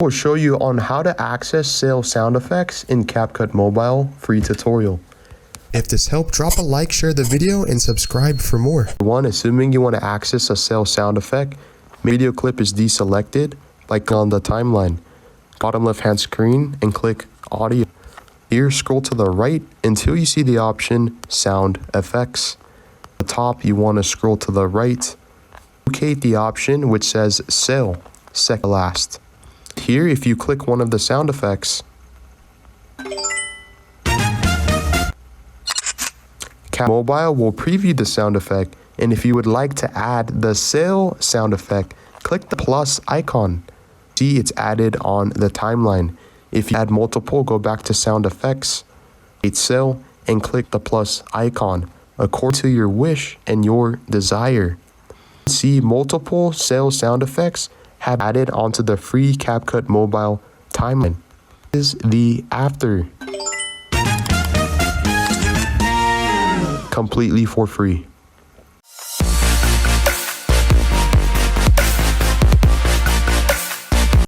We'll show you on how to access sale sound effects in Capcut Mobile free tutorial. If this helped, drop a like, share the video, and subscribe for more. One, assuming you want to access a sale sound effect, video clip is deselected by clicking on the timeline. Bottom left hand screen and click audio. Here, scroll to the right until you see the option sound effects. At the top, you want to scroll to the right. Locate the option which says sale, second last. Here, if you click one of the sound effects, Capcut Mobile will preview the sound effect, and if you would like to add the sale sound effect, click the plus icon. See, it's added on the timeline. If you add multiple, go back to sound effects, hit sale, and click the plus icon according to your wish and your desire. See, multiple sale sound effects have added onto the free Capcut Mobile timeline. This is the after. Completely for free.